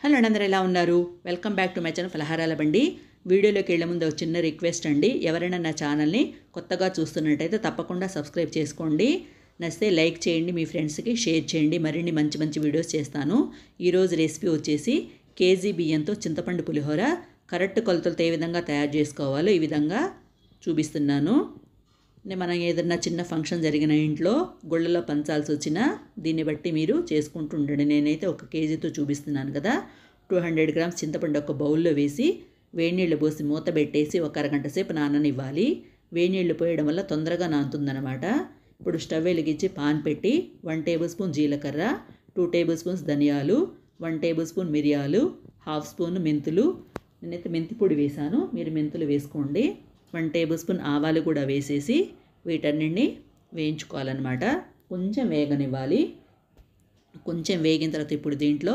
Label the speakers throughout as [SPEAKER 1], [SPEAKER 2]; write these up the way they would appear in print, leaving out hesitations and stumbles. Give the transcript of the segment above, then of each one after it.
[SPEAKER 1] Hello అండి, అందరూ ఎలా ఉన్నారు? Welcome back to my channel ఫలహారాల బండి. వీడియోలోకి వెళ్ళే ముందు ఒక చిన్న రిక్వెస్ట్ అండి. ఎవరైనా నా ఛానల్ని కొత్తగా చూస్తున్నట్టయితే తప్పకుండా సబ్స్క్రైబ్ చేసుకోండి. నచ్చితే లైక్ చేయండి, మీ ఫ్రెండ్స్కి షేర్ చేయండి. మరిన్ని మంచి మంచి వీడియోస్ చేస్తాను. ఈరోజు రెసిపీ వచ్చేసి కేజీ బియ్యంతో చింతపండు పులిహోర. కరెక్ట్ కొలతలతో ఏ విధంగా తయారు చేసుకోవాలో ఈ విధంగా చూపిస్తున్నాను. మనం ఏదైనా చిన్న ఫంక్షన్ జరిగిన ఇంట్లో గుళ్ళలో పంచాల్సి వచ్చినా దీన్ని బట్టి మీరు చేసుకుంటూ ఉండండి. నేనైతే 1 కేజీతో చూపిస్తున్నాను కదా. 200 గ్రామ్స్ చింతపండు ఒక బౌల్లో వేసి వేడినీళ్ళు పోసి మూత పెట్టేసి ఒక అరగంట సేపు నాననివ్వాలి. వేడినీళ్ళు పోయడం వల్ల తొందరగా నానుతుందన్నమాట. ఇప్పుడు స్టవ్ వెలిగించి పాన్ పెట్టి 1 టేబుల్ స్పూన్ జీలకర్ర, 2 టేబుల్ స్పూన్స్ ధనియాలు, 1 టేబుల్ స్పూన్ మిరియాలు, 1/2 స్పూన్ మెంతులు. నేనైతే మెంతి పొడి వేసాను, మీరు మెంతులు వేసుకోండి. 1 టేబుల్ స్పూన్ ఆవాలు కూడా వేసేసి వీటన్నిటిని వేయించుకోవాలన్నమాట. కొంచెం వేగనివ్వాలి. కొంచెం వేగిన తర్వాత ఇప్పుడు దీంట్లో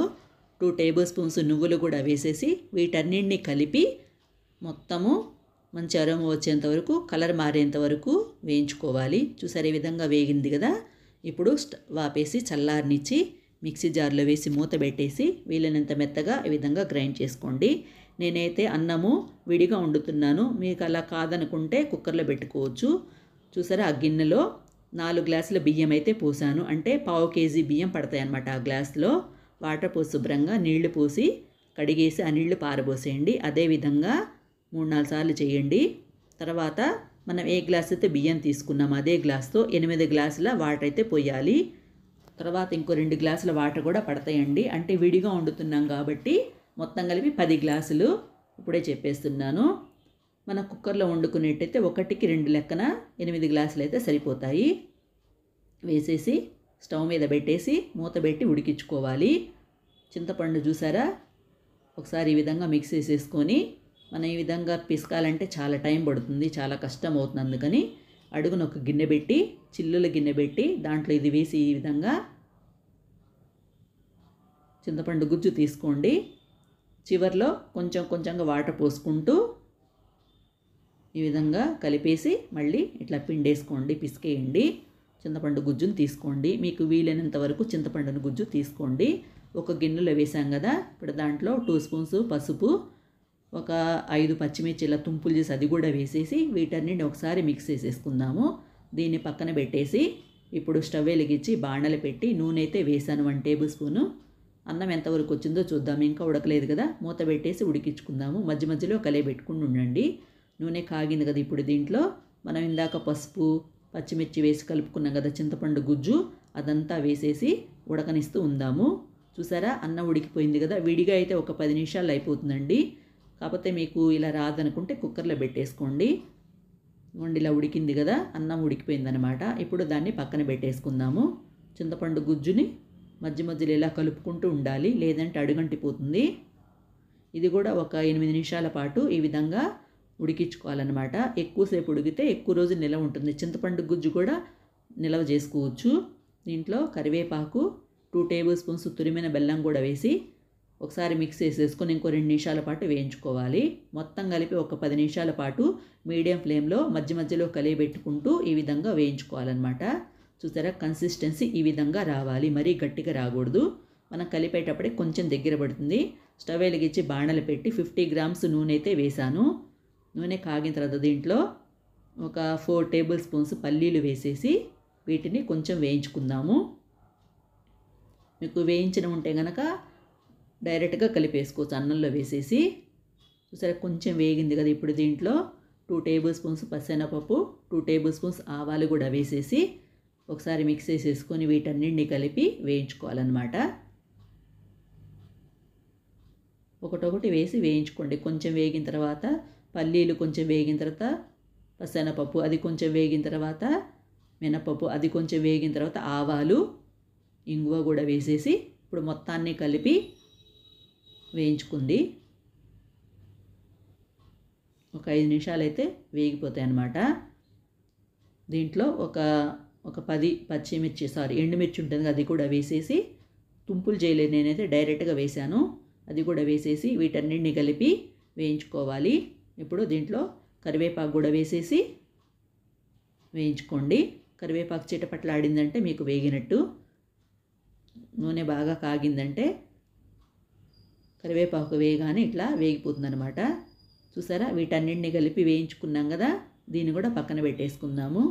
[SPEAKER 1] 2 టేబుల్ స్పూన్స్ నువ్వులు కూడా వేసేసి వీటన్నిటిని కలిపి మొత్తము మంచి అరోమ వచ్చేంత వరకు, కలర్ మారేంత వరకు వేయించుకోవాలి. చూసారు, ఈ విధంగా వేగింది కదా. ఇప్పుడు స్టవ్ ఆపేసి చల్లారనిచ్చి మిక్సీ జార్లో వేసి మూత పెట్టేసి వీలైనంత మెత్తగా ఈ విధంగా గ్రైండ్ చేసుకోండి. నేనైతే అన్నము విడిగా వండుతున్నాను. మీకు అలా కాదనుకుంటే కుక్కర్లో పెట్టుకోవచ్చు. చూసారా, ఆ గిన్నెలో 4 గ్లాసుల బియ్యం అయితే పోసాను. అంటే 1/2 కేజీ బియ్యం పడతాయి అన్నమాట. ఆ గ్లాస్లో వాటర్ పోసి శుభ్రంగా నీళ్లు పోసి కడిగేసి ఆ నీళ్లు పారబోసేయండి. అదేవిధంగా 3-4 సార్లు చేయండి. తర్వాత మనం ఏ గ్లాస్ అయితే బియ్యం తీసుకున్నాం అదే గ్లాస్తో 8 గ్లాసుల వాటర్ అయితే పోయాలి. తర్వాత ఇంకో 2 గ్లాసుల వాటర్ కూడా పడతాయండి. అంటే విడిగా వండుతున్నాం కాబట్టి మొత్తం కలిపి 10 గ్లాసులు ఇప్పుడే చెప్పేస్తున్నాను. మన కుక్కర్లో వండుకునేట్టయితే 1కి 2 లెక్కన 8 గ్లాసులు అయితే సరిపోతాయి. వేసేసి స్టవ్ మీద పెట్టేసి మూత పెట్టి ఉడికించుకోవాలి. చింతపండు చూసారా, ఒకసారి ఈ విధంగా మిక్స్ చేసేసుకొని మనం ఈ విధంగా పిసకాలంటే చాలా టైం పడుతుంది, చాలా కష్టం అవుతుంది. అందుకని అడుగున ఒక గిన్నె పెట్టి, చిల్లుల గిన్నె పెట్టి దాంట్లో ఇది వేసి ఈ విధంగా చింతపండు గుజ్జు తీసుకోండి. చివర్లో కొంచెం కొంచెంగా వాటర్ పోసుకుంటూ ఈ విధంగా కలిపేసి మళ్ళీ ఇట్లా పిండేసుకోండి, పిసికేయండి. చింతపండు గుజ్జును తీసుకోండి. మీకు వీలైనంత వరకు చింతపండును గుజ్జు తీసుకోండి. ఒక గిన్నెలో వేసాం కదా, ఇప్పుడు దాంట్లో 2 స్పూన్స్ పసుపు, ఒక 5 పచ్చిమిర్చి ఇలా తుంపులు చేసి అది కూడా వేసేసి వీటన్నిటిని ఒకసారి మిక్స్ చేసేసుకుందాము. దీన్ని పక్కన పెట్టేసి ఇప్పుడు స్టవ్ వెలిగించి బాణలు పెట్టి నూనె అయితే వేసాను 1 టేబుల్ స్పూను. అన్నం ఎంతవరకు వచ్చిందో చూద్దాం. ఇంకా ఉడకలేదు కదా, మూత పెట్టేసి ఉడికించుకుందాము. మధ్య మధ్యలో పెట్టుకుని ఉండండి. నూనె కాగింది కదా, ఇప్పుడు దీంట్లో మనం ఇందాక పసుపు పచ్చిమిర్చి వేసి కలుపుకున్నాం కదా చింతపండు గుజ్జు, అదంతా వేసేసి ఉడకనిస్తూ ఉందాము. చూసారా, అన్నం ఉడికిపోయింది కదా. విడిగా అయితే ఒక 10 నిమిషాలు అయిపోతుందండి. కాకపోతే మీకు ఇలా రాదనుకుంటే కుక్కర్లో పెట్టేసుకోండి. ఇలా ఉడికింది కదా, అన్నం ఉడికిపోయిందనమాట. ఇప్పుడు దాన్ని పక్కన పెట్టేసుకుందాము. చింతపండు గుజ్జుని మధ్య మధ్యలో ఇలా కలుపుకుంటూ ఉండాలి, లేదంటే అడుగంటిపోతుంది. ఇది కూడా ఒక 8 నిమిషాల పాటు ఈ విధంగా ఉడికించుకోవాలన్నమాట. ఎక్కువసేపు ఉడికితే ఎక్కువ రోజులు నిలవ ఉంటుంది. చింతపండు గుజ్జు కూడా నిలవ చేసుకోవచ్చు. దీంట్లో కరివేపాకు, 2 టేబుల్ స్పూన్స్ తురిమిన బెల్లం కూడా వేసి ఒకసారి మిక్స్ చేసేసుకొని ఇంకో 2 నిమిషాల పాటు వేయించుకోవాలి. మొత్తం కలిపి ఒక 10 నిమిషాల పాటు మీడియం ఫ్లేమ్లో మధ్య మధ్యలో కలియబెట్టుకుంటూ ఈ విధంగా వేయించుకోవాలన్నమాట. చూసారా, కన్సిస్టెన్సీ ఈ విధంగా రావాలి, మరీ గట్టిగా రాకూడదు. మనం కలిపేటప్పుడే కొంచెం దగ్గర పడుతుంది. స్టవ్ వెలిగించి బాణలు పెట్టి 50 గ్రామ్స్ నూనె అయితే వేసాను. నూనె కాగిన తర్వాత దీంట్లో ఒక 4 టేబుల్ స్పూన్స్ పల్లీలు వేసేసి వీటిని కొంచెం వేయించుకుందాము. మీకు వేయించిన ఉంటే కనుక డైరెక్ట్గా కలిపేసుకోవచ్చు అన్నంలో వేసేసి. చూసారా, కొంచెం వేగింది కదా. ఇప్పుడు దీంట్లో 2 టేబుల్ స్పూన్స్ పచ్చెనపప్పు, 2 టేబుల్ స్పూన్స్ ఆవాలు కూడా వేసేసి ఒకసారి మిక్స్ చేసేసుకొని వీటన్నింటినీ కలిపి వేయించుకోవాలన్నమాట. ఒకటొకటి వేసి వేయించుకోండి. కొంచెం వేగిన తర్వాత పల్లీలు కొంచెం వేగిన తర్వాత పచ్చెనపప్పు అది కొంచెం వేగిన తర్వాత మినపప్పు అది కొంచెం వేగిన తర్వాత ఆవాలు, ఇంగువ కూడా వేసేసి ఇప్పుడు మొత్తాన్ని కలిపి వేయించుకుంది. ఒక 5 నిమిషాలు అయితే వేగిపోతాయి అన్నమాట. దీంట్లో ఒక 10 ఎండుమిర్చి ఉంటుంది, అది కూడా వేసేసి, తుంపులు చేయలేదు నేనైతే డైరెక్ట్గా వేసాను, అది కూడా వేసేసి వీటన్నిటిని కలిపి వేయించుకోవాలి. ఇప్పుడు దీంట్లో కరివేపాకు కూడా వేసేసి వేయించుకోండి. కరివేపాకు చిటపట్లాడిందంటే మీకు వేగినట్టు. నూనె బాగా కాగిందంటే కరివేపాకు వేయగానే ఇట్లా వేగిపోతుందన్నమాట. చూసారా, వీటన్నింటినీ కలిపి వేయించుకున్నాం కదా, దీన్ని కూడా పక్కన పెట్టేసుకుందాము.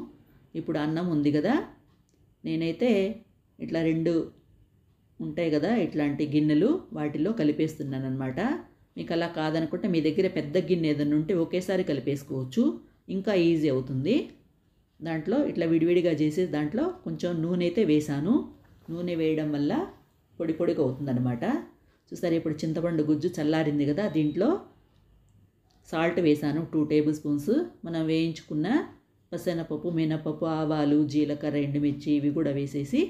[SPEAKER 1] ఇప్పుడు అన్నం ఉంది కదా, నేనైతే ఇట్లా 2 ఉంటాయి కదా ఇట్లాంటి గిన్నెలు, వాటిల్లో కలిపేస్తున్నాను అనమాట. మీకు అలా కాదనుకుంటే మీ దగ్గర పెద్ద గిన్నె ఏదైనా ఉంటే ఒకేసారి కలిపేసుకోవచ్చు, ఇంకా ఈజీ అవుతుంది. దాంట్లో ఇట్లా విడివిడిగా చేసి దాంట్లో కొంచెం నూనె అయితే వేసాను. నూనె వేయడం వల్ల పొడి పొడిగా అవుతుందన్నమాట. చూసారు, ఇప్పుడు చింతపండు గుజ్జు చల్లారింది కదా, దీంట్లో సాల్ట్ వేసాను 2 టేబుల్ స్పూన్స్. మనం వేయించుకున్న పసనపప్పు, మినపప్పు, ఆవాలు, జీలకర్ర, ఎండుమిర్చి ఇవి కూడా వేసేసి,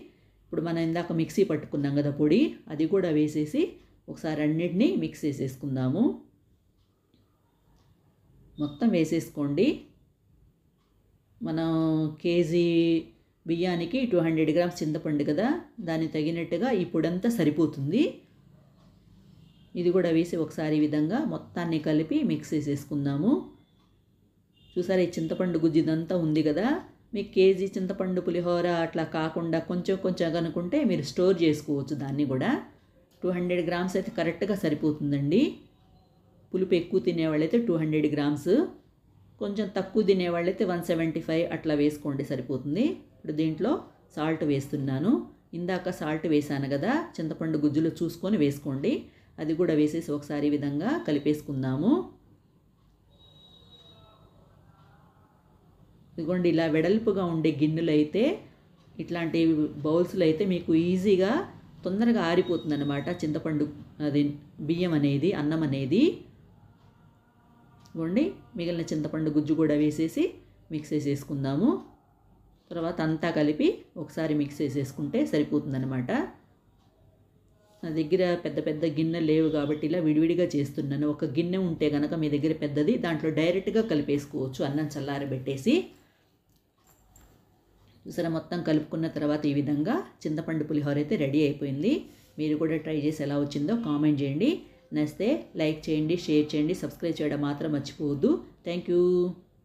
[SPEAKER 1] ఇప్పుడు మనం ఇందాక మిక్సీ పట్టుకున్నాం కదా పొడి, అది కూడా వేసేసి ఒకసారి అన్నిటినీ మిక్స్ చేసేసుకుందాము. మొత్తం వేసేసుకోండి. మనం కేజీ బియ్యానికి 200 గ్రామ్స్ చింతపండు కదా, దానికి తగినట్టుగా ఈ పొడంతా సరిపోతుంది. ఇది కూడా వేసి ఒకసారి ఈ విధంగా మొత్తాన్ని కలిపి మిక్స్ చేసేసుకుందాము. చూసారా, ఈ చింతపండు గుజ్జు ఇదంతా ఉంది కదా, మీకు కేజీ చింతపండు పులిహోర అట్లా కాకుండా కొంచెం కొంచెం అనుకుంటే మీరు స్టోర్ చేసుకోవచ్చు. దాన్ని కూడా 200 గ్రామ్స్ అయితే కరెక్ట్గా సరిపోతుందండి. పులుపు ఎక్కువ తినేవాళ్ళైతే 200 గ్రామ్స్, కొంచెం తక్కువ తినేవాళ్ళైతే 175 అట్లా వేసుకోండి, సరిపోతుంది. ఇప్పుడు దీంట్లో సాల్ట్ వేస్తున్నాను. ఇందాక సాల్ట్ వేసాను కదా, చింతపండు గుజ్జులో చూసుకొని వేసుకోండి. అది కూడా వేసేసి ఒకసారి ఈ విధంగా కలిపేసుకుందాము. ఇదిగోండి, ఇలా వెడల్పుగా ఉండే గిన్నెలు అయితే, ఇట్లాంటి బౌల్స్లో అయితే మీకు ఈజీగా తొందరగా ఆరిపోతుంది అన్నమాట చింతపండు అది బియ్యం అనేది, అన్నం అనేది. ఇదిగోండి, మిగిలిన చింతపండు గుజ్జు కూడా వేసేసి మిక్స్ చేసేసుకుందాము. తర్వాత అంతా కలిపి ఒకసారి మిక్స్ చేసేసుకుంటే సరిపోతుందన్నమాట. నా దగ్గర పెద్ద పెద్ద గిన్నెలు లేవు కాబట్టి ఇలా విడివిడిగా చేస్తున్నాను. ఒక గిన్నె ఉంటే కనుక మీ దగ్గర పెద్దది, దాంట్లో డైరెక్ట్గా కలిపేసుకోవచ్చు అన్నం చల్లారబెట్టేసి. చూసారా, మొత్తం కలుపుకున్న తర్వాత ఈ విధంగా చింతపండు పులిహోర అయితే రెడీ అయిపోయింది. మీరు కూడా ట్రై చేసి ఎలా వచ్చిందో కామెంట్ చేయండి. నచ్చితే లైక్ చేయండి, షేర్ చేయండి, సబ్స్క్రైబ్ చేయడం మాత్రం మర్చిపోవద్దు. Thank you.